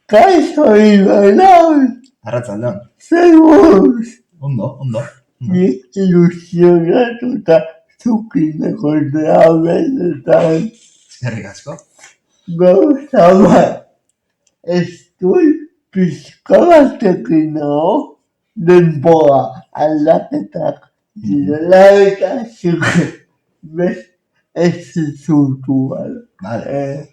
Kaixo Imanol, Arratzaldeon. zer moduz? Ondo. Ni ilusionatuta zukineko benetan Eskerrik asko. gauza bat. Estoy pixka batekin nago denbora aldaketak direla eta ez zutu Vale.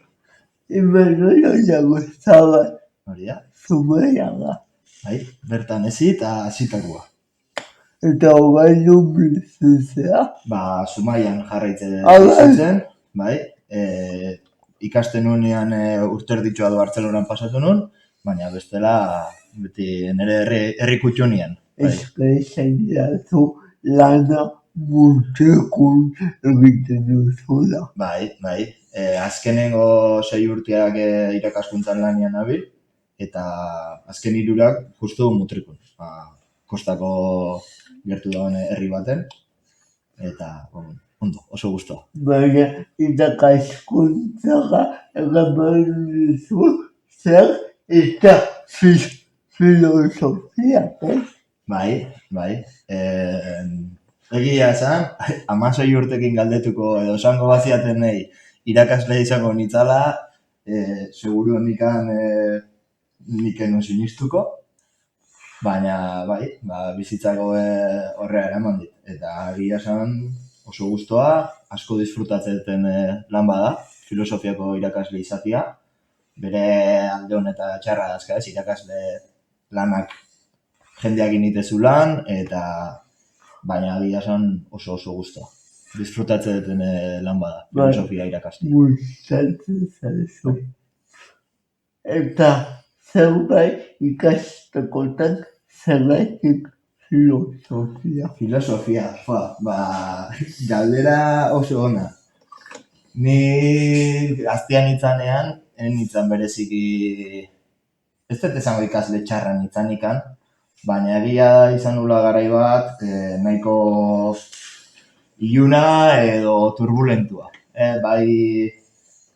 Imanol oiago zabat Hori da. zumeiaga. Bai, bertan ezi eta zitakoa. Eta hogei zuzea. Zumaian jarraitzen Bai. izatzen, bai. Ikasten nuenean urterditxoa du Bartzelonan pasatu nun, baina bestela beti nire herri kutxunian. Esan didazu lana multekun egiten duzula. Bai. Azkenengo 6 urteak irakaskuntzan lanian nabil, eta azken 3 justu mutrikun. Kostako gertu dagoen herri baten, eta ondo, oso gustoa. Baina irakaskuntzara eraman duzu zer eta filosofia, Bai. Egia esan, 16 urtekin galdetuko edo esango baziaten nahi irakasle izango nitzala, seguru nikan niken sinistuko, baina bai, bizitzako horrea eraman dit. Eta egia esan oso gustoa, asko disfrutatzen lan bada, filosofiako irakasle izatia, bere alde hon eta txarra dazka ez, irakasle lanak jendeak initezu lan, eta baina egia esan oso gustoa. Disfrutatzen duten lan bada, filosofia irakasle. Gustatzen zaizu. Eta zerbait ikastekotan zerbaitik filosofia. Filosofia, galdera oso ona. Ni gaztean nitzanean, nintzen bereziki, ez dut esango ikasle txarran nitzanikan, baina egia izan nula garai bat, nahiko iluna edo turbulentua. Bai,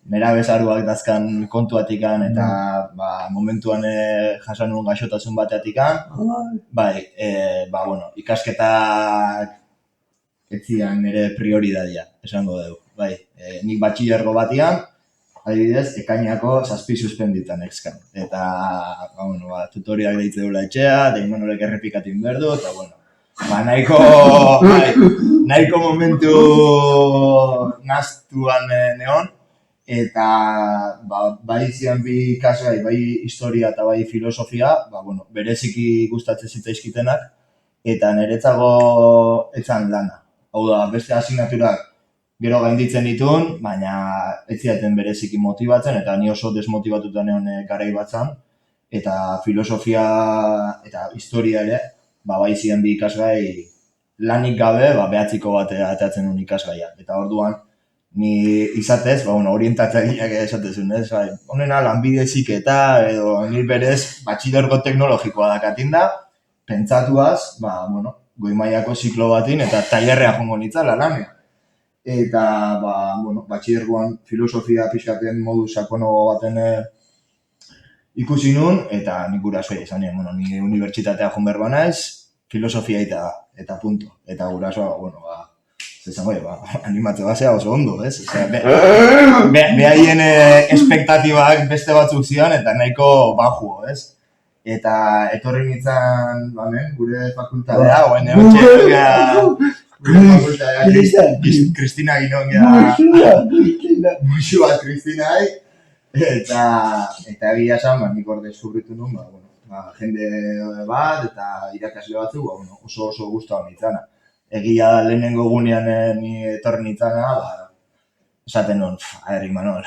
nera bezaruak dazkan kontuatikan eta momentuan jasan nuen gaixotasun bateatikan, ikasketak ez zian nire prioridadia, esango dugu. Nik batxilergo batian, adibidez, ekainako 7 suspenditan ekskan. Eta, tutoriak deitze dula etxea, eta Imanolek errepikatin berdu, eta, nahiko momentu naztuan neon, eta bai zian bi ikasgai, bai historia eta bai filosofia, bereziki gustatzen zitzaizkitenak, eta niretzago etzan lana. Hau da, beste asignaturak gero gainditzen ditun, baina ez ziaten bereziki motibatzen, eta ni oso desmotibatuta neon garai batzan, eta filosofia eta historia ere, bai zian bi ikasgai lanik gabe, 9 bat atatzen nuen ikasgaia. Eta orduan, ni izatez, orientatzaileak esatezun, ez? Honena, lanbide heziketa, edo ni berez, batxilergo teknologikoa dakatin da, pentsatuaz, goi mailako ziklo batin, eta tailerrea jongo nitzala lanean. Eta, batxilergoan filosofia pixkaten modu sakono baten ikusi nun, eta nik gurasoa izan nien, ni unibertsitatea joan behar banaiz, filosofia eta punto. Eta gurasoa, animatze basea oso ondo, ez? Behaien espektatibak beste batzuk zion, eta nahiko bajuo, ez? Eta etorri nintzen, gure fakultatea, gure fakultatea, Kristina Ginongea, musu bat Kristinai, eta egia esan, nik hor deskubritu nun, jende bat, eta irakasle batzuk, oso guztua nintzana. Egia lehenengo gunean ni etorri nintzana, esaten nun, Imanol,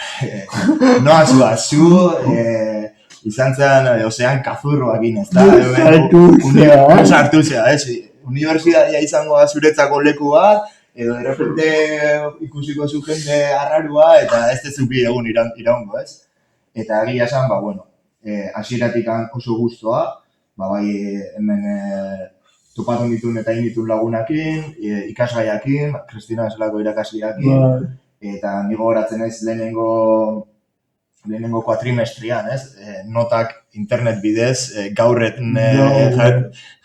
noa zu, izan zen, ozean kazurroak ez da, sartuzea, ez? Unibertsitatea izango da zuretzako leku bat, edo errepente ikusiko zu jende arrarua, eta ez tezuki egun iraungo, ez? Eta egia esan, hasieratik oso gustoa, bai hemen topatu ditun eta inditun lagunakin, ikasgaiakin, Kristina zelako irakasleakin, eta nigo horatzen naiz lehenengo lehenengo kuatrimestrian, ez? Notak internet bidez gaurren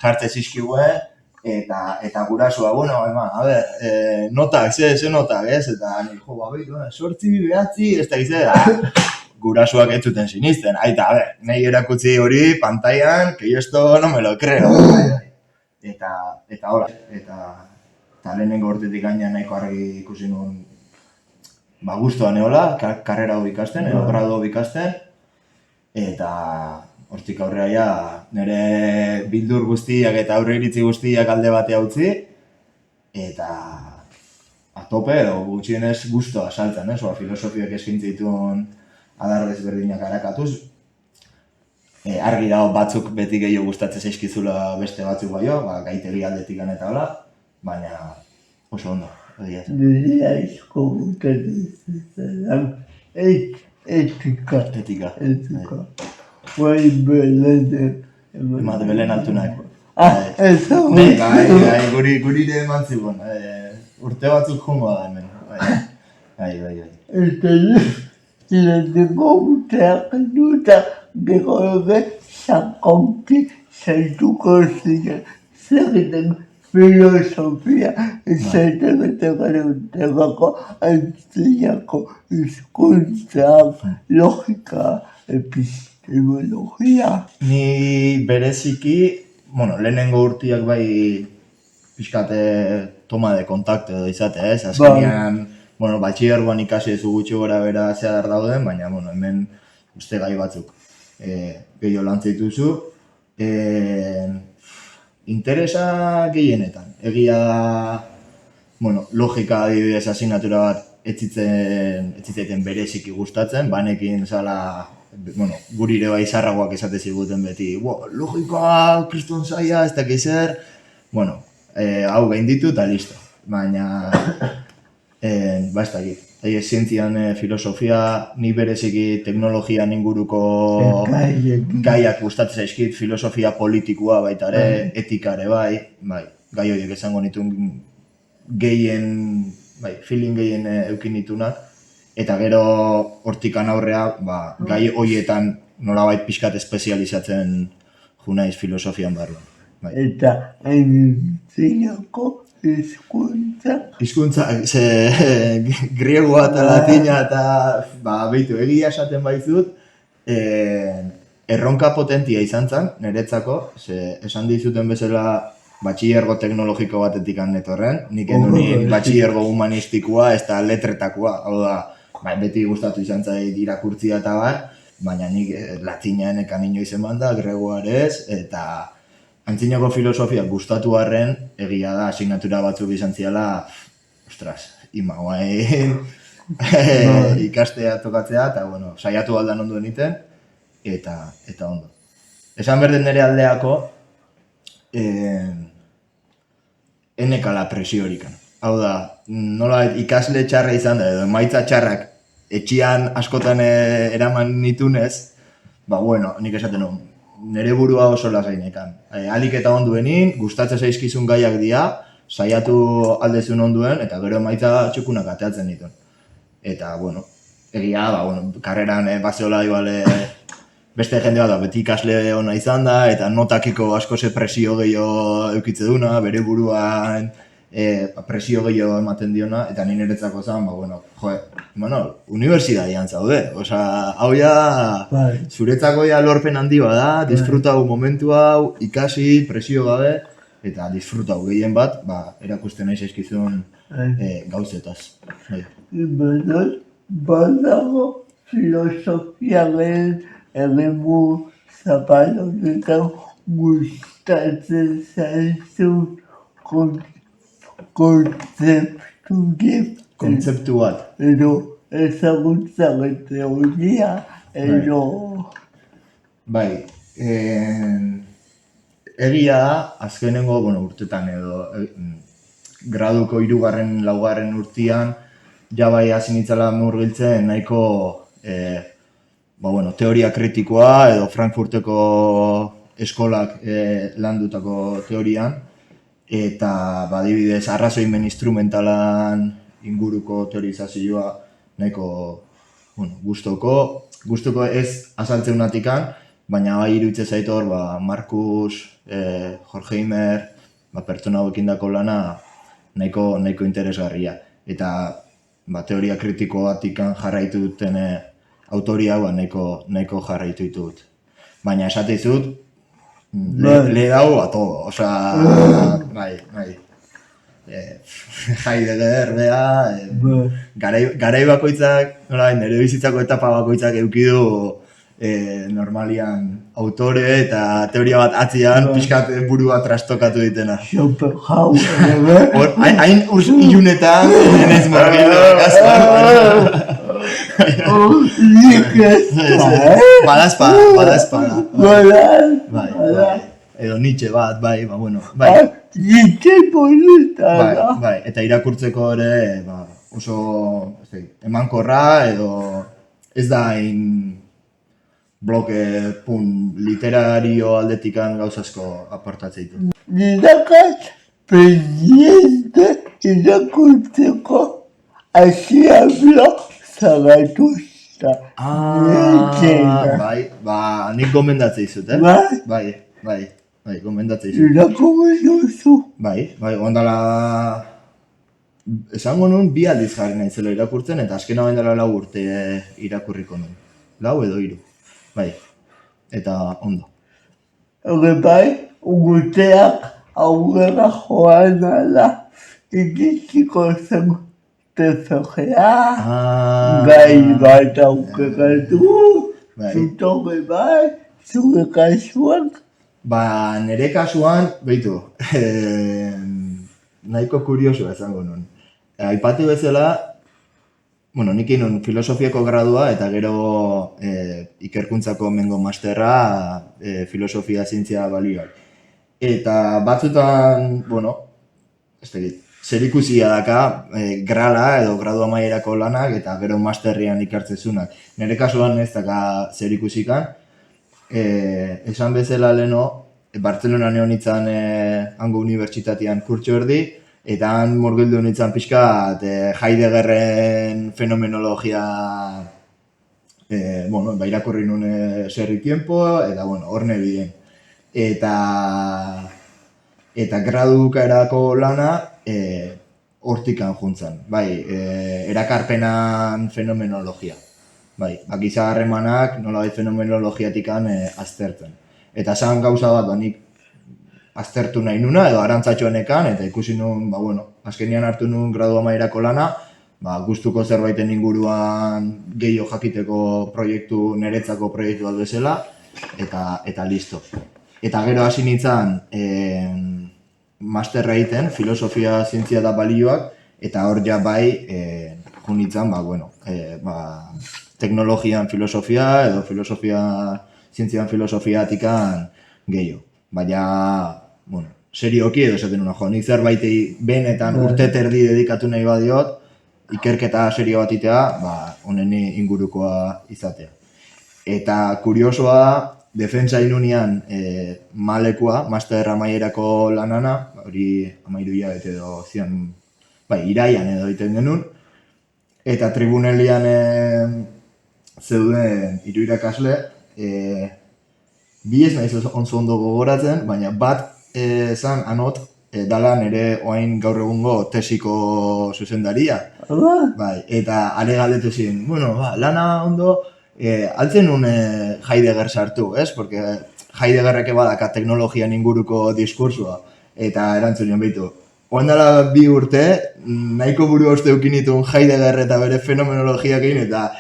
jartze zizkiguen, eta gurasua, bueno, a ber, notak, ze notak, ez? Eta nik, jo, behitu, 8, 9, ez da gizera, gurasuak ez zuten sinisten. Aita, a ber, nahi erakutsi hori pantailan, que yo esto no me lo creo. Eta hola, eta lehenengo urtetik gaina nahiko argi ikusi nuen guztua neola, karrera hau ikasten, edo gradu hau ikasten, eta hortik aurrera ja, nire bildur guztiak eta aurre iritzi guztiak alde batea utzi, eta atope edo gutxienez guztua saltzen, filosofiak eskaintza dituen adar desberdinak arakatuz. Argi dago batzuk beti gehiago gustatzen zaizkizula beste batzuk baino, gaitegi aldetik eta hola, baina oso ondo. Nire aizko gustatzen etika. Etika. Guai Belen. Emate Belen altunak. Ez da guri ere eman zigun. Urte batzuk jungo da hemen. Bai. Eta lehenengo urteak duta gero sakonki zaituko ziren. Zerriten filosofia zaiten eta gara urtegako antzinako hizkuntzak, logika, epistemologia. Ni bereziki, lehenengo urtiak bai pixkate toma de kontakte edo izate, ez? Azkenean, batxilergoan ikasi ez gutxi gora bera zehar dauden, baina, hemen uste gai batzuk gehiago lantzen dituzu. Interesa gehienetan. Egia da, logika adibidez asignatura bat ez zitzaiten bereziki gustatzen, banekin zala, guri ere bai zarragoak esate ziguten beti, logika, kriston zaila, ez dakiz zer, hau gainditu eta listo. Baina, ez dakit. Zientzian filosofia, ni bereziki teknologian inguruko gaiak gustatzen zaizkit, filosofia politikoa baita ere, etikare bai, gai horiek esango nituen feeling gehien eukin nitunak, eta gero hortikan aurrea, gai horietan nolabait pixkat espezializatzen junaiz filosofian barruan. Eta antzinako Hizkuntza, griegua eta latina eta behitu, egia esaten baitzut, erronka potentia izan zen, niretzako, esan dizuten bezala batxilergo teknologiko batetik netorren, nik edun batxilergo humanistikoa ez da letretakoa, hau da, beti gustatu izan zait irakurtzia eta baina nik latina ekan inoiz eman da, gregoa ere ez, eta antzinako filosofia gustatu arren, egia da, asignatura batzuk izan ziala, imagoain ikastea tokatzea, eta, saiatu aldan ondo egiten, eta ondo. Esan berden nire aldeako, enekala presio horikan. Hau da, nola ikasle txarra izan da, edo emaitza txarrak etxian askotan eraman nitunez, nik esaten nuen, nire burua oso lasainekan. Alik eta onduenin, gustatzen zaizkizun gaiak dira, saiatu aldezun onduen, eta gero emaitza txukunak ateatzen dituen. Eta, egia, karreran bazeola igual beste jende bat da, beti ikasle ona izan da, eta notakiko asko ze presio gehiago eukitze duna, bere buruan presio gehiago ematen diona, eta nire niretzako zen, unibertsitatean zaude. Osa, hau ja, zuretzako ja lorpen handi bada, disfrutau momentu hau, ikasi, presio gabe, eta disfrutau gehien bat, erakusten nahi zaizkizun gauzetaz. Badago filosofiaren eremu zapalonetan gustatzen zaizun kontzeptu bat. Edo ezagutza teoria, edo... Egia da, azkenengo, urtetan edo graduko 3. 4. urtean, ja bai hasi nintzela murgiltzen nahiko teoria kritikoa edo Frankfurteko eskolak landutako teorian, eta adibidez arrazoimen instrumentalan inguruko teorizazioa nahiko bueno, gustuko ez azaltzeunatikan, baina bai iruditzen zait hor, Markus, Jorge Imer, pertsona hauekin dako lana nahiko interesgarria. Eta teoria kritikoatikan jarraitu duten autoria nahiko jarraitu ditut. Baina esate dizut, le dau a todo, osea, bai. Heidegger, garai bakoitzak, nire bizitzako etapa bakoitzak eduki du normalian autore eta teoria bat atzian pixkat burua trastokatu ditena. Schopenhauer, Hain ilunetan, nenez morgildo, Badazpada. Bai. Edo Nietzsche bat, bai. Nietzsche polita da. Bai, eta irakurtzeko ere, oso emankorra edo ez da hain bloke literario aldetikan gauzasko aportatzen ditu. Nirakat pendiente irakurtzeko asiablo zagatuzta. Bai, nik gomendatzen dizut, Bai, gomendatzen dizut. Irakurri duzu. Bai, ondala esango nun 2 aldiz jarri naizela irakurtzen eta azkena bain dela 4 urte irakurriko nun. 4 edo 3. Bai, eta ondo. Bai, urteak aurrera joan ala iritsiko zen TFGA. Gai bat aukeratu, zutoge bai, zure kasuan. Nire kasuan, behitu, nahiko kurioso esango nun. Aipatu bezala, nik egin filosofiako gradua eta gero ikerkuntzako mengo masterra filosofia zientzia balioak. Eta batzutan, zerikusia daka grala edo gradu amaierako lanak eta gero masterrian ikertzezunak. Nire kasuan ez daka zerikusikan. Esan bezala leheno, Bartzelona neon nintzen hango unibertsitatean kurtso erdi, eta han murgildu nintzen pixka Heideggerren fenomenologia irakurri nuen Serri Tiempo, eta hor nebideen. Eta gradukaerako lana hortikan juntzen, erakarpenan fenomenologia. Giza harremanak nolabait fenomenologiatikan aztertzen. Eta esan gauza bat, nik aztertu nahi nuna, edo arantzatxoanekan, eta ikusi nun, azkenian hartu nun gradu amaierako lana, gustuko zerbaiten inguruan gehiago jakiteko proiektu, niretzako proiektu bat bezala, eta listo. Eta gero hasi nintzen masterra egiten, filosofia zientzia da balioak, eta hor ja jun nintzen, teknologian filosofia edo zientzian filosofiatikan gehiago. Baina, serioki edo esaten nuna nik zerbaitei benetan urte terdi dedikatu nahi badiot, ikerketa serio bat itea, honen ingurukoa izatea. Eta kuriosoa, defentsa inunean malekua, master amaierako lanana, hori 13 hilabete edo zian, iraian edo egiten genuen, eta tribunelian zeuden 3 irakasle, bi ez naiz oso ondo gogoratzen, baina bat zan anot, dala nire oain gaur egungo tesiko zuzendaria. Eta are galdetu ziren, lana ondo, altzen nun Heidegger sartu, ez? Porque Heideggerreke badaka teknologian inguruko diskursua, eta erantzunion behitu. Oain dela 2 urte, nahiko buru oste eukinitun Heidegger eta bere fenomenologiak egin, eta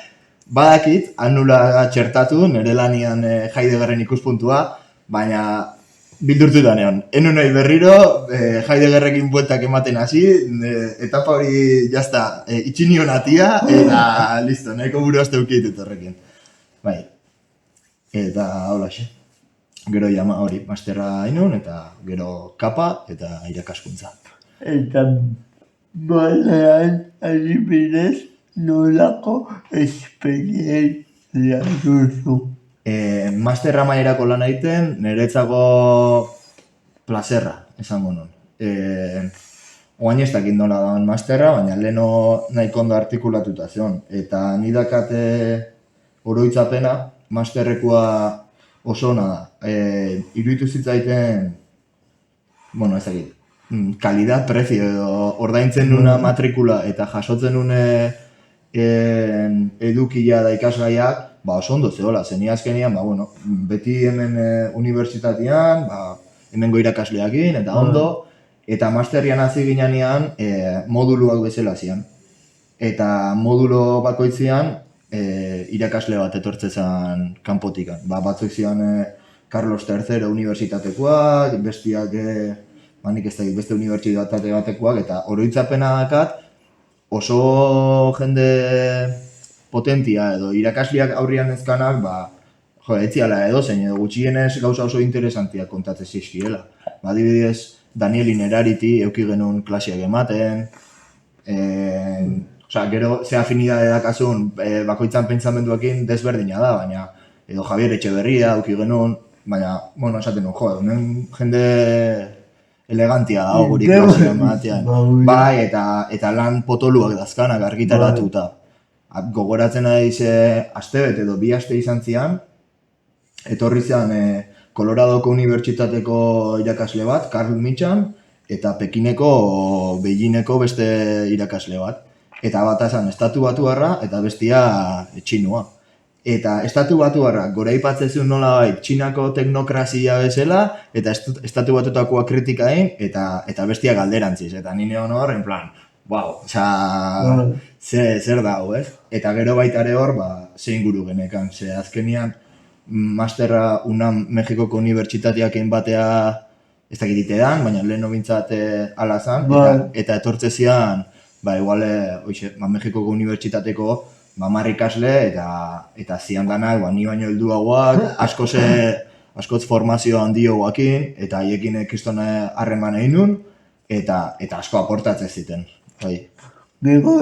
badakit, anula txertatu, nire lanian Heideggerren ikuspuntua, baina bildurtutan egon. Enu nahi berriro, Heideggerrekin bueltak ematen hasi, etapa hori jazta itxinion atia, eta listo, nahiko buru oste eukitut horrekin. Eta holaxe. Gero jama hori, masterra hainun, eta gero kapa eta irakaskuntza. Eta balean adibidez, nolako esperientzia duzu. Masterra amaierako lan egiten, niretzako plazerra, esango nun. Oain ez dakit nola dagoen masterra, baina leheno nahiko ondo artikulatuta zion. Eta ni dakate oroitzapena, masterrekoa oso ona da. Iruditu zitzaiten, bueno, ez dakit, kalidad-prezio edo ordaintzen nuna matrikula eta jasotzen nune edukia da ikasgaiak, oso ondo zehola, zeni azkenean, bueno, beti hemen unibertsitatean, hemengo irakasleakin, eta ondo, eta masterrian hasi ginean moduluak bezala zian. Eta modulo bakoitzean irakasle bat etortze zen kanpotikan. Batzuk zian Carlos III unibertsitatekoak, bestiak, nik ez da, beste unibertsitate batekoak, eta oroitzapena dakat oso jende potentia edo irakasleak aurrian ezkanak, etziala edo zein, edo gutxienez gauza oso interesantiak kontatzen zizkiela. Adibidez, Daniel Inerariti euki genuen klaseak ematen, gero ze afinidade dakazun bakoitzan pentsamenduekin desberdina da, baina edo Javier Etxeberria euki genuen, baina, bueno, esaten nuen, honen jende elegantia da, guri klaseak ematean. Bai, eta lan potoluak dazkanak argitaratuta. Gogoratzen ari astebete edo 2 aste izan zian, etorri zen Coloradoko unibertsitateko irakasle bat, Carl Michan, eta Pekineko, Beijingeko beste irakasle bat. Eta bat esan estatu batuarra eta bestia txinua. Eta estatu batuarra goraipatzen zuen nolabait Txinako teknokrazia bezala, eta estatu batutakoa kritikain, eta bestia galderantziz. Eta nire honor, en plan, wow, zer dago, ez? Eta gero baita ere hor, zein guru genekan, ze azkenian masterra UNAM Mexikoko unibertsitateakin batea ez dakit dan, baina lehen bintzat ala zan, eta etortze zian, igual, Mexikoko unibertsitateko 10 ikasle, eta zian danak, ni baino helduagoak, askoz formazio handioakin, eta haiekin kriston harreman egin nun, eta asko aportatzen ziten. Nego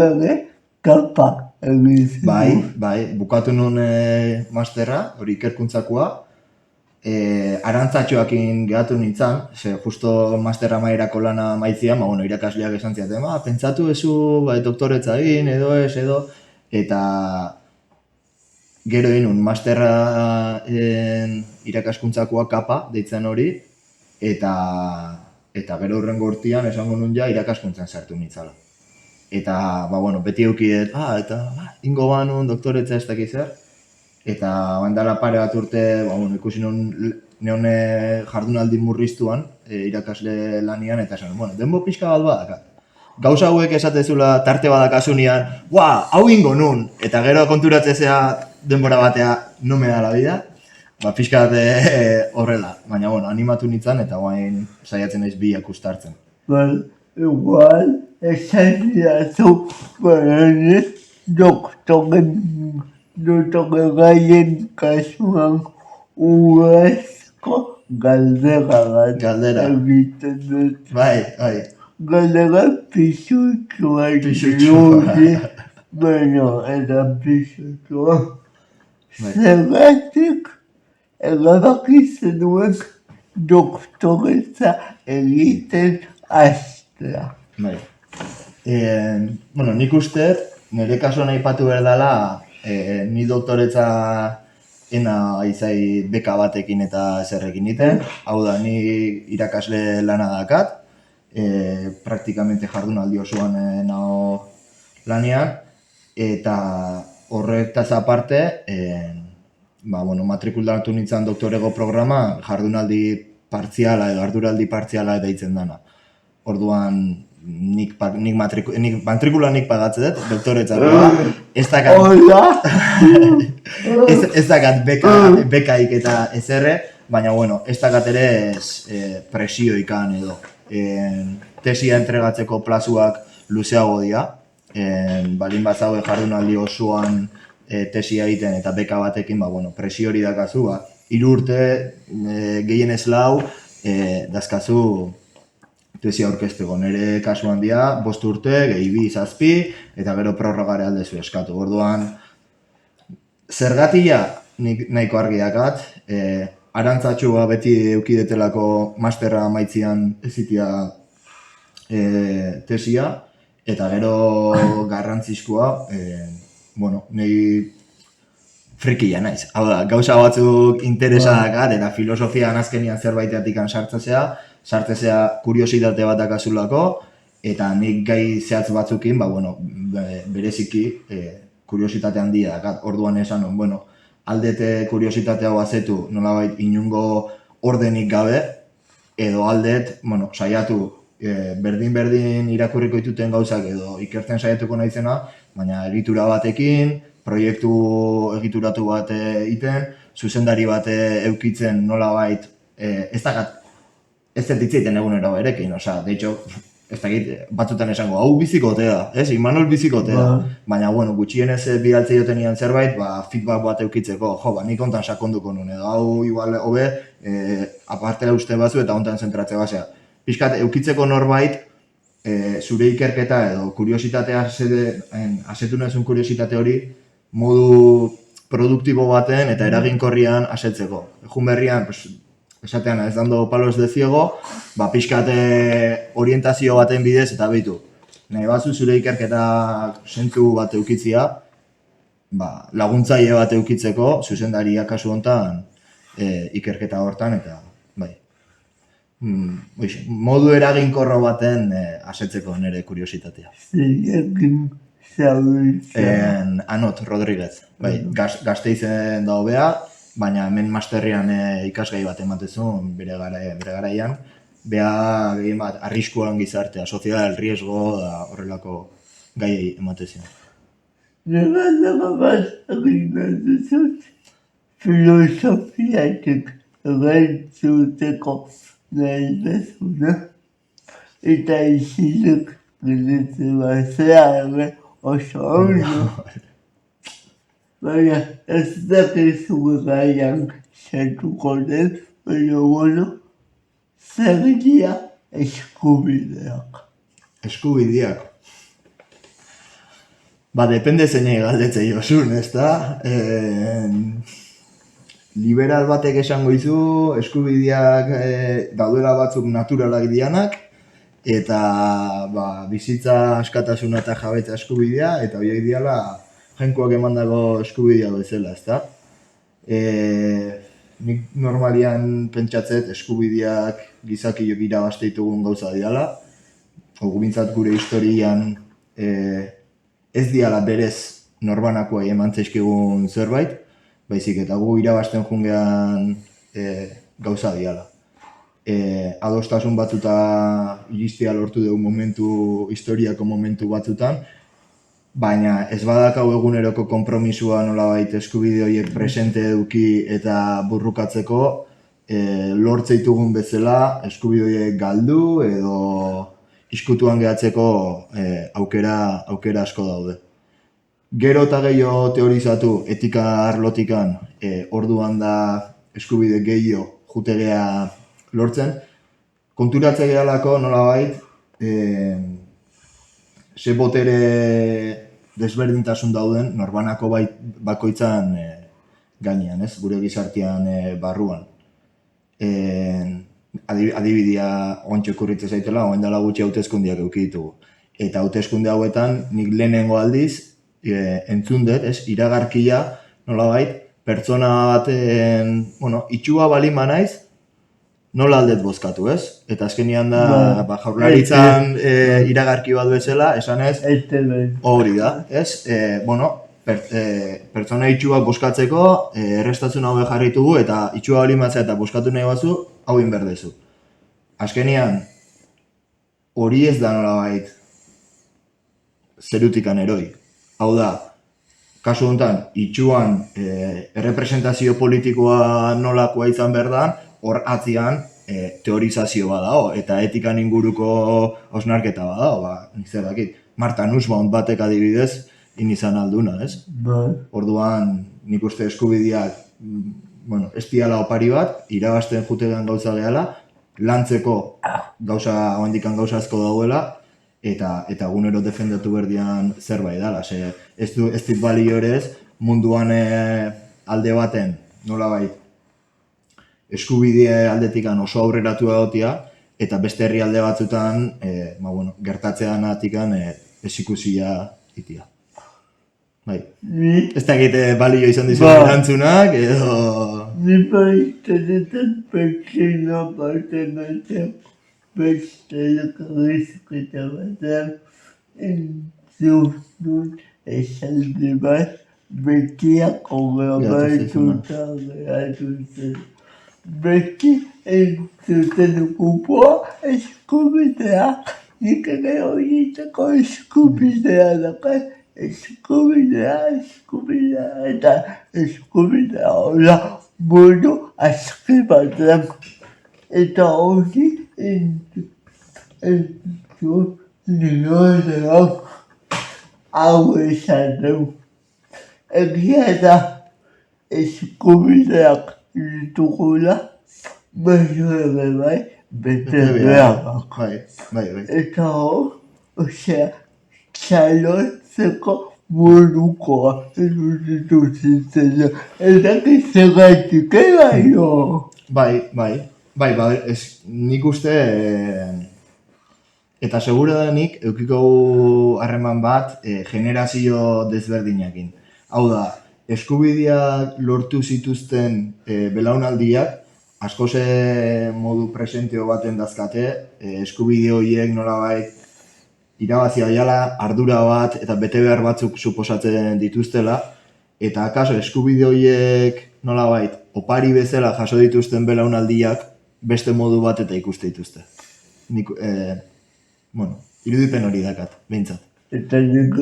kapa egin zitu. Bai, bukatu nun masterra, hori ikerkuntzakoa, arantzatxoakin gehatu nintzen, justo masterra maierako lana maitzian, irakasleak esan ziaten, pentsatu ezu, doktoretza egin, edo, eta gero egin nun masterra irakaskuntzakoa kapa, deitzen hori, eta gero horrengo urtean esango nun ja irakaskuntzan sartu nintzala. Eta, beti eukidet, eta ingo banun doktoretza ez dakiz zer. Eta bandala pare bat urte, ikusi neon jardunaldi murriztuan, irakasle lanian, eta esan, denbo pixka bat badaka. Gauza hauek esatezula tarte badakasunean, hau ingo nun, eta gero konturatzea denbora batea no me da la vida, pixka bat horrela. Baina, animatu nintzen, eta guain saiatzen naiz biak ustartzen. Igual, esan diatu, doktor gaien kasuan uazko galdera bat egiten dut. Bai. Galdera pisutua dute, eta pisutua. Zergatik erabaki zenuen doktoretza egiten hastea. Bai. Nik uste, nire kasuan aipatu behar dela, ni doktoretza ena izai beka batekin eta zerrekin iten. Hau da, ni irakasle lana dakat, praktikamente jardunaldi osoan nago lanean, eta horretaz aparte, matrikulatu nintzen doktorego programa jardunaldi partziala edo arduraldi partziala deitzen dana. Orduan, nik matrikula nik pagatzen dut, doktoretzakoa, ez dakat bekaik eta ezerre, baina, ez dakat ere presioikan edo. Tesia entregatzeko plazuak luzeago dira, balin bat zaude jardunaldi osoan tesia egiten eta beka batekin, presio hori dakazu, 3 urte gehienez 4 dazkazu tesia aurkezteko. Nire kasuan dira, 5 urte, gehi 2, 7, eta gero prorrogare aldezu eskatu. Orduan, zergatia nik nahiko argi dakat, arantzatxua beti eukidetelako masterra amaitzian ezitia tesia, eta gero garrantzizkoa, nahi frikia naiz. Hau da, gauza batzuk interesadak eta filosofian azkenian zerbaiteatik sartzea kuriositate bat dakazulako, eta nik gai zehatz batzukin, bereziki kuriositate handia dakat. Orduan esan, aldete kuriositate hau azetu nolabait inungo ordenik gabe, edo aldet, saiatu berdin irakurriko dituten gauzak edo ikertzen saiatuko naizena, baina egitura batekin, proiektu egituratu bat egiten, zuzendari bat eukitzen nolabait, ez dut hitzeiten egunero berekin, de hecho, ez dakit batzutan esango, hau bizikote da, Imanol bizikote da, baina gutxienez bidaltzei jotenian zerbait, feedback bat eukitzeko, nik ontan sakonduko nun, edo hau igual hobe, apartela uste bazu eta ontan zentratzea basea. Piskat, eukitzeko norbait, zure ikerketa edo kuriositatea asetu nezun kuriositate hori, modu produktibo baten eta eraginkorrian asetzeko. Egun berrian, esatean ez dando palos de ciego, pixkat orientazio baten bidez eta behitu. Nahi batzu zure ikerketa zentzu bat eukitzia, laguntzaile bat eukitzeko, zuzendariak kasu honetan ikerketa hortan eta modu eraginkorro baten asetzeko nire kuriositatea. Zergakin zauditza. Anot Rodríguez, Gasteizen da hobea, baina hemen masterrean ikasgai bat ematezun bere garaian, beha gehien bat arriskuan gizartea, sozial, riesgo, da horrelako gaiei ematezun. Negandako bat egiten duzut, filosofiatik gaintzuteko nahi bezuna, eta isiluk giletzen bazea oso ondo. Baina ez dakizu gaian sartuko den, baina zer dira eskubideak. Eskubideak. Depende zeinei galdetzei osun, ezta? Liberal batek esango izu, eskubideak daudela batzuk naturalak dianak, eta bizitza askatasuna eta jabetza eskubidea, eta horiek diala jainkoak emandako eskubidea bezala, ezta? Nik normalian pentsatzet eskubideak gizakiok irabazte ditugun gauza diala, bintzat gure historian ez diala berez norbanakoa eman zaizkigun zerbait, baizik eta gu irabazten jungean gauza diala. Adostasun batzuta iristea lortu dugu momentu, historiako momentu batzutan, baina ez badakau eguneroko konpromisua nolabait eskubide horiek presente eduki eta burrukatzeko, lortzeitugun bezala eskubide horiek galdu edo iskutuan gehatzeko aukera asko daude. Gero eta gehiago teorizatu etika arlotikan, orduan da eskubide gehiago jutegea lortzen, konturatzea gehalako nolabait, ze botere desberdintasun dauden norbanako bakoitzan gainean, gure gizartean barruan. Adibidea ontsa okurritzen zaitela, oen dela gutxi hauteskundiak eduki ditugu. Eta hauteskunde hauetan nik lehenengo aldiz entzun dut, iragarkia nolabait, pertsona baten, itxua balin banaiz, nola aldet bozkatu, ez? Eta azkenian da, jaurlaritzan iragarki bat bezala, esan ez, hori da, ez? Pertsona itxuak bozkatzeko, errestatzen hau jarritugu, eta itxua balin batzea eta bozkatu nahi batzu, hau inberdezu. Azkenian, hori ez da nolabait zerutikan eroi. Hau da, kasu honetan, itxuan errepresentazio politikoa nolakoa izan behar da, hor atzian teorizazio bat dago, eta etikan inguruko hausnarketa bat dago, nik zer dakit. Marta Nussbaum batek adibidez, inizan alduna, ez? Orduan, nik uste eskubideak, ez diala opari bat, irabazten jutegan gauza gehala, lantzeko oandikan gauza asko dauela, eta egunero defendatu berdian zerbait dela. Ez dit balio ere ez, munduan alde baten, nolabait, eskubide aldetikan oso aurreratu egotia, eta beste herrialde batzutan, gertatzean atikan ez ikusia itia. Bai. Ez da egite balio izan dizu erantzunak, edo... Ni baitanetan pertsona baten batean beste elkarrizketa batean entzun esaldi bat betiako grabaituta geratu zen. Beti entzuten kupoa eskubidea, nik ere horietako eskubidea dakat, eskubidea, eta eskubidea hola modu aski batean. Eta hori entzun nioenean hau esan du. Egia da eskubideak ditugula, baina ere bai, bete beharrak. Bai. Eta hor, txalotzeko modukoa edukitu zitzela. Eta gizagatik baino. Bai, nik uste, eta segura da nik, eukiko harreman bat generazio desberdinakin. Hau da, eskubideak lortu zituzten belaunaldiak, askoz modu presenteo baten dazkate, eskubide horiek nolabait irabazia jala, ardura bat eta bete behar batzuk suposatzen dituztela, eta akaso eskubide horiek nolabait opari bezala jaso dituzten belaunaldiak beste modu bat eta ikuste dituzte. Nik, irudipen hori dakat, behintzat. Eta nik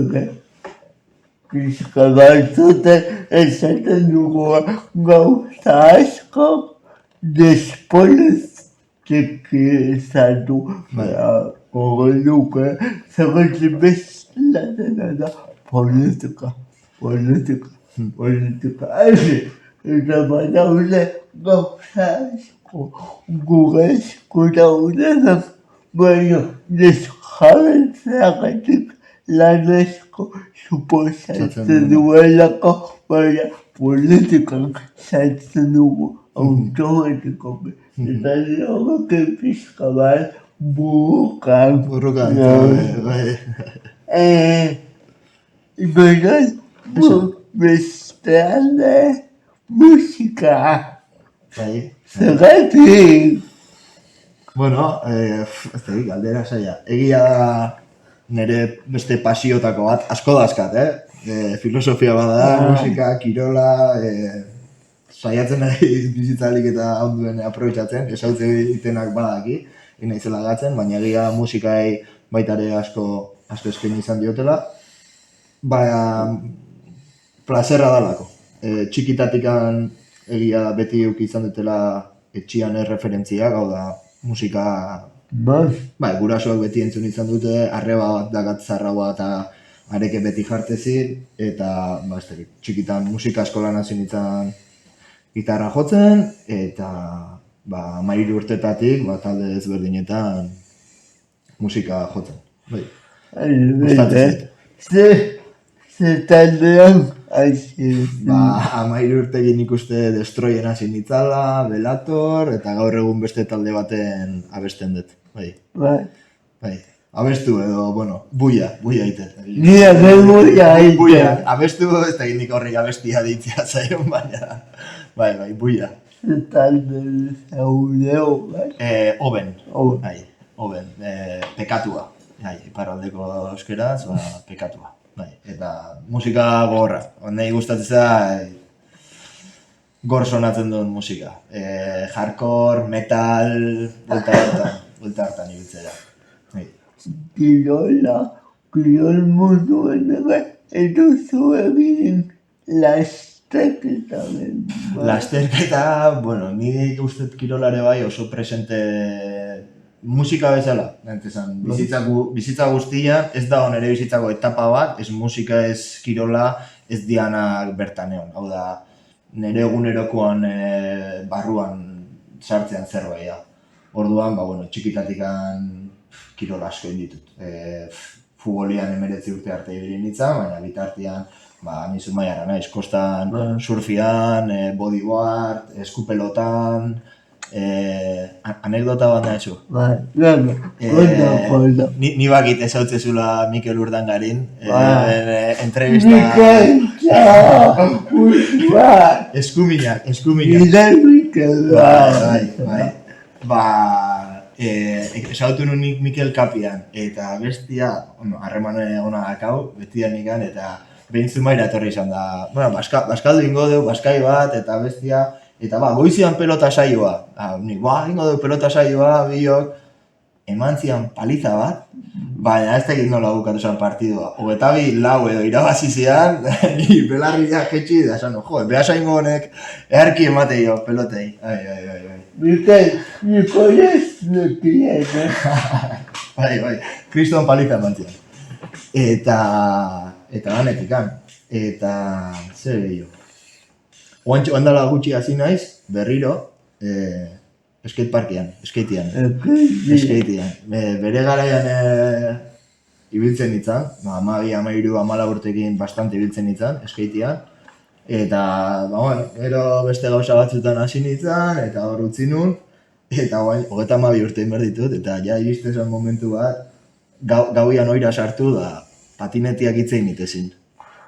pixka batzuten esaten dugu gauza asko despolitik izatu. Horren duke, zerretzi bezala dena da politika. Eta badaude gauza asko gure esku daudenak, baina desjabetzeagatik lan asko suposatzen duelako, baina politikak sartzen dugu automatikoki. Eta horrek pixka bat burrukan. Bai. Beraz, beste alde musika. Bai. Zergatik. Ez da, galdera saia. Egia da nire beste pasiotako bat, asko dazkat, filosofia bada, musika, kirola, saiatzen nahi bizitzalik eta onduen aprobetxatzen, esautze egitenak badaki, naizela gatzen, baina egia musikai baitare asko eskaini izan diotela, baina plazerra dalako. Txikitatikan egia beti euki izan dutela etxian referentzia, gau da musika... Bai, gurasoak beti entzun izan dute, arreba bat dakat zarraua eta areke beti jartezi, eta txikitan musika eskolan hasi nintzen gitarra jotzen, eta 13 urtetatik talde ezberdinetan musika jotzen. Bai, gustatzen zait. Ze taldean hasi? 13 urtekin ikuste Destroyen hasi nitzala, Belator, eta gaur egun beste talde baten abesten dut. Bai. Abestu edo, buia ite. Ni buia ite. Buia, abestu ez da gindik horri abestia ditzea zaion, baina... Bai, buia. Talde zaudeo, bai? Oben. Oben. Pekatua. Iparraldeko euskeraz, pekatua. Eta musika gorra. Nahi gustatzen zait gor sonatzen duen musika. Hardcore, metal, buelta hartan ibiltzera. Kirol munduen ere, eduzu egin lasterketa. Lasterketa, nire ustez kirolare bai oso presente musika bezala. Bizitza guztian, ez da nire bizitzako etapa bat, ez musika, ez kirola, ez dianak bertaneon. Hau da, nire egunerokoan barruan sartzean zerbait. Orduan, txikitatikan kirol asko inditut. Futbolian 19 urte arte ibili nintzen, baina bitartean nizu maiara naiz, kostan surfian, bodyboard, eskupelotan, anekdota bat da etxu. Bai, konta. Ni bakit ezautzezula Mikel Urdangarin, entrevista... Mikel, Eskuminak. Mikel, Bai. Esautu nunik Mikel Kapian, eta bestia, harreman ona dakau, betian ikan, eta behintzun baira etorri izan da, baskaldu ingo deu, baskai bat, eta bestia, eta goizian pelota saioa, nik, ingo deu pelota saioa, biok, eman zian paliza bat, baina ez tekit nola bukatu zen partidua. 22 edo irabazi zian, ni belarria jetxi, da esan, behasaingo honek, eharki emateio pelotei. Mikel, Nikolez lekien, Bai, kriston paliza eman zian. Eta ganetikan, eta zer gehiago. Oandala gutxi hasi naiz, berriro, skateparkean. Bere garaian ibiltzen nintzen, 12, 13, 14 urtekin bastante ibiltzen nintzen, skatean. Eta, gero beste gauza batzutan hasi nintzen, eta hor utzi nun, eta 32 urte inber ditut, eta ja iristen zen momentu bat, gauian oira sartu da, patinetiak itzein itezin.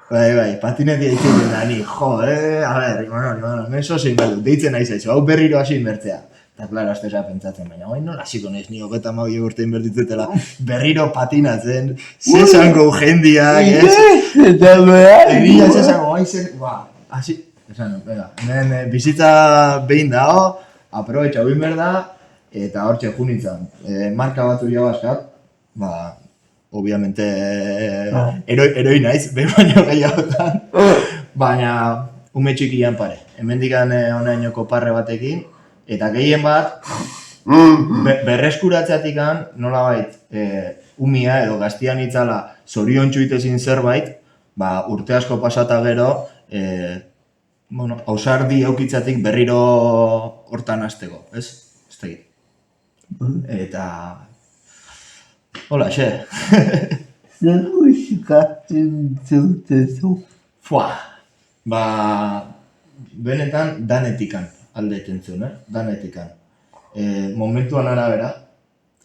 Bai, patinetia itzein da, ni, Imanol, meso zein badu, deitzen nahi zaizu, hau berriro hasi inbertzea. Eta, klaro, azte eza pentsatzen, baina, nola hasiko naiz, ni 32 urte inbertitzetela, berriro patinatzen, zezango jendiak, eta behar, egia zezango, hasi, esan, hemen bizitza behin dago, aprobetxa behin berda, eta hortxe junitzen, marka batu jabazkat, obviamente, eroi naiz, behin baino gehiagotan, baina, ume txikian pare, hemendikan onainoko parre batekin, eta gehien bat, berreskuratzeatikan nolabait umia edo gaztian itzala zoriontsu itezin zerbait, urte asko pasata gero, ausardi eukitzatik berriro hortan hasteko, ez? Ez tegit. Eta... Hola, xe. zer musika entzutezu? Benetan danetikan aldeten zuen, danetikan. Momentuan arabera,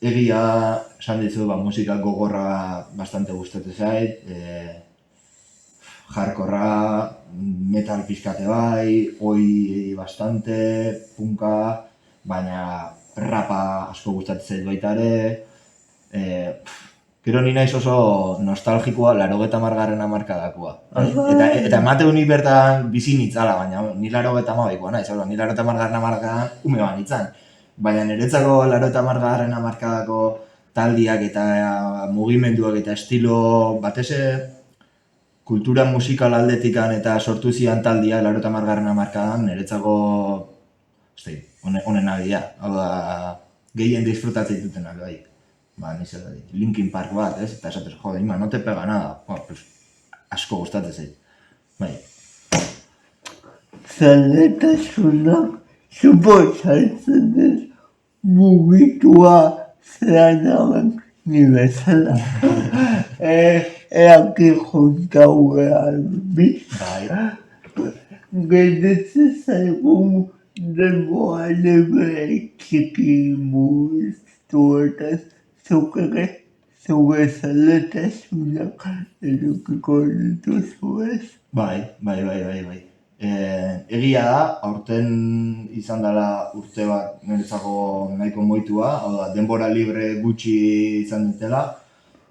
egia esan dizu, musika gogorra bastante gustatzen zait, hardcorra, metal pixkate bai, oi bastante, punka, baina rapa asko gustatzen zait baita ere. Gero ni naiz oso nostalgikoa 80garren hamarkadakoa. Eta emate honi bertan bizi nitzala, baina ni 80koa naiz, ni 80garren hamarkadan ume bat nitzan. Baina niretzako 80garren hamarkadako taldiak eta mugimenduak eta estilo batez kultura musikal aldetikan eta sortu zian taldia 80garren hamarkadan niretzako honen agia. Hau da, gehien disfrutatzen dutenak bai. Linkin Park bat, ez? Eta esatez, Ima, no te pega nada. Asko gustatzen zait. Bai. Zaletasunak suposatzen ez mugitua zeranaban ni bezala. Eaki juntau behar bi. Gedetzen zaigun denboan ebe txiki mugiztuetaz zuge zaletasunak edukiko dituzu ez? Bai. Egia da, aurten izan dela urte bat niretzako nahiko moitua, hau da, denbora libre gutxi izan dutela,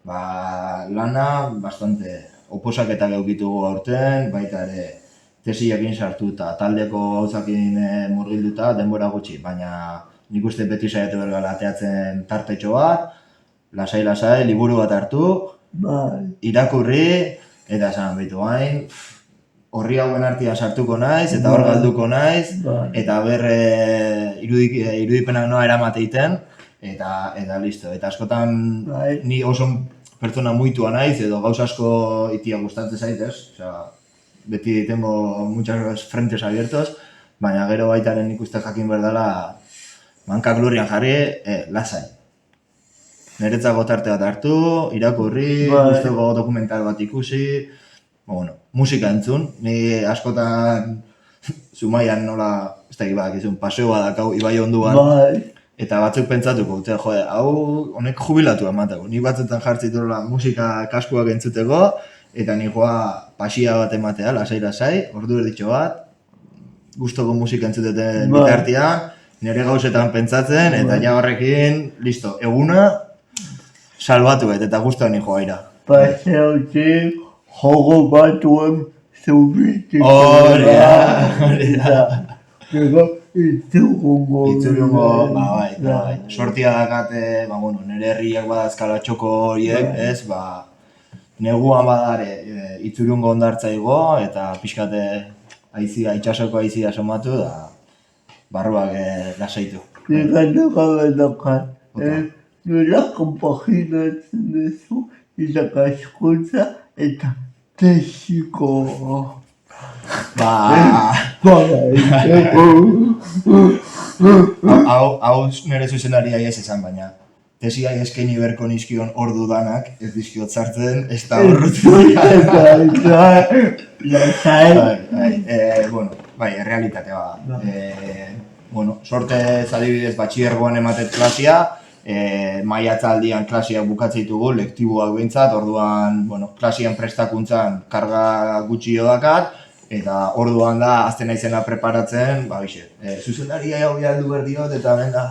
lana bastante oposaketak eukitugu aurten, baita ere tesiakin sartu eta taldeko gauzakin murgilduta denbora gutxi, baina nik uste beti saiatu bergala ateatzen tartetxo bat, lasai, liburu bat hartu, irakurri, eta esan behitu gain, horri hauen artean sartuko naiz, eta hor galduko naiz, eta irudipenak noa eramate iten, eta listo. Eta askotan ni oso pertsona muitua naiz, edo gauz asko itia gustatzen zaitez, beti tengo muchas frentes abiertos, baina gero baitaren ikuste jakin berdala mankak lurrian jarri, lasai. Niretzako tarte bat hartu, irakurri, guztoko dokumental bat ikusi, musika entzun. Ni askotan Zumaian nola, ez da bakizun, paseo badakau, ibai onduan, eta batzuk pentsatuko, jode, hau honek jubilatu amatako. Ni batzutan jartzituela musika kaskuak entzuteko, eta ni joa pasia bat ematea, lasai, ordu erditxo bat, gustoko musika entzuteten bitartean, nire gauzetan pentsatzen, eta ja horrekin, listo, eguna, salbatu eta guztuan ni joa ira. Paseotik, jogo batuen zubitik. Hori da. Gero, itzurungo. Bai. Sortia dakate, nire herriak badazkala txoko horiek, ez, neguan badare itzurungo ondartzaigo, eta pixkate itxasoko aizia somatu, da barruak lasaitu. Nikatu gabe dokat. Nola konpaginatzen duzu irakaskuntza eta tesiko. Hau nire zuzenaria ez esan, baina tesia eskaini berko nizkion ordu danak, ez dizkiot zartzen, ez da horretu. Bai, errealitate bada. Sortez adibidez batxiergoan ematet klasia, maiatzaldian klasiak bukatzen ditugu, lektiboak behintzat, orduan, klasian prestakuntzan karga gutxi dakat, eta orduan da, azten naizena preparatzen, zuzendaria hau aldu behar diot, eta hemen da,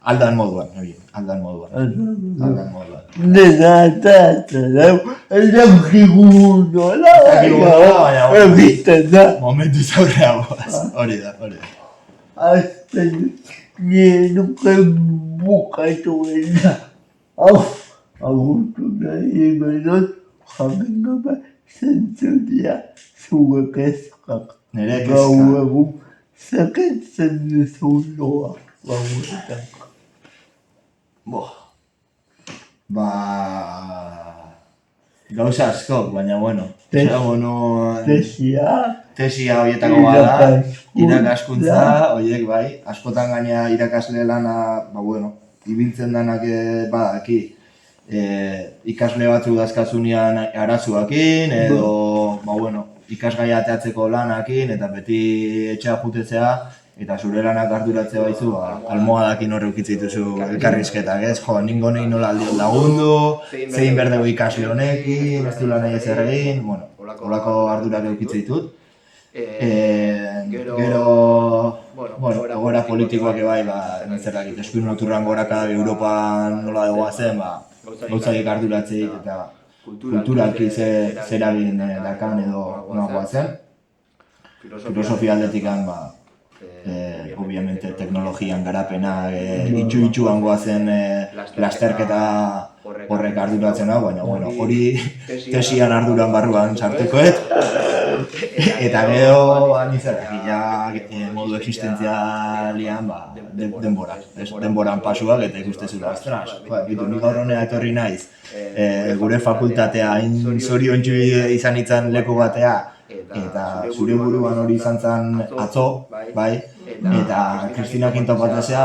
aldan moduan. Nena ezagigu nola, baina momentu zaurreagoaz, hori da. Azten nienuke bukatu behar. Agurtu nahi emenot, jamen gaba zentzuria zuek ezkak. Nire kezka. Gau egun, zaketzen duzu noa, gauetan. Gauza asko, baina tesia horietako bada, irakaskuntza, horiek bai, askotan gaina irakasle lana, ibiltzen danak badaki, ikasle batzuk dazkazunean arazuakin, edo, ikasgai ateatzeko lanakin, eta beti etxea jutetzea, eta zure lanak arduratzea baizu, almohadakin horre ukitzituzu elkarrizketak, ez? Ningo nahi nola aldion lagundu, zein berdego ikasle honekin, ez du lan nahi ez erregin, holako ardurak eukitzitut. Gero, gora politikoak ebai, nintzerrakit, eskuin noturran goraka Europan nola dagoa zen, gauzaiek arduratzeik eta kulturalki zeragin dakan edo noagoa zen. Filosofia aldetikan, obviamente teknologian garapena itxu-itxuan goazen lasterketa horrek arduratzen hau, baina hori tesian arduran barruan sartukoet, eta gero modu existentzialian denboran pasuak eta ikustezula, ostras, ni gaur honea etorri naiz, gure fakultatea hain zoriontsu izan itzan leku batea, eta zure buruan hori izan zen atzo, eta Kristinakin topatzea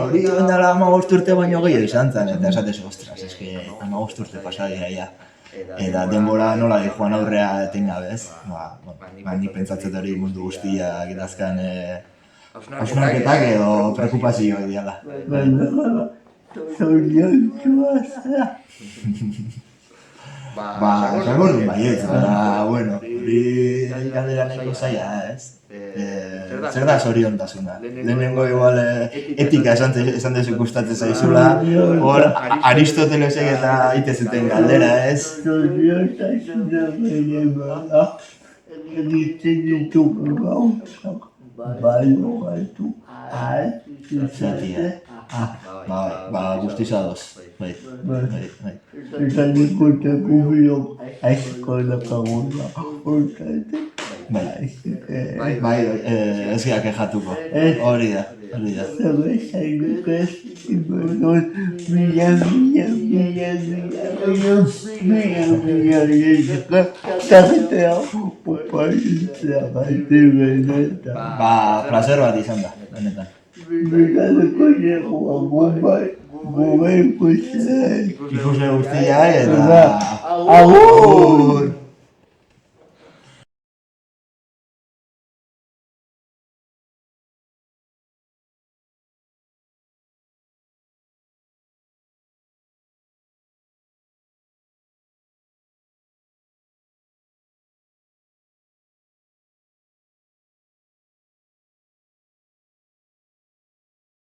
hori dela 15 urte baino gehiago izan zen, eta esatezu, ostras, eski 15 urte pasadia, eta denbora nola di joan aurrea etengabez, nik pentsatzen hori mundu guztiak edazkan hausnarketak edo preokupazioak diala. Zoriontsua zara. Esango nun baietz, hori galdera nahiko zaila, ez? Zer da zoriontasuna? Lehenengo igual etika esan dezu gustatzen zaizula, hor Aristotelesek eta aite zuten galdera, ez? Zoriontasuna gehien bada, egiten ditugu gauzak, balogatu, Zatia. Guztiz adoz. Eta nikoteko biok aizko dakaguna, hortatik. Ez gara kejatuko. Hori da. Zabezainuk ez, iberon mila lezaka, tartea oparitzea gati benetan. Placer bat izan da, benetan. Begadeko negoa gobe ikusten. Ikusle guztiak eta... Agur!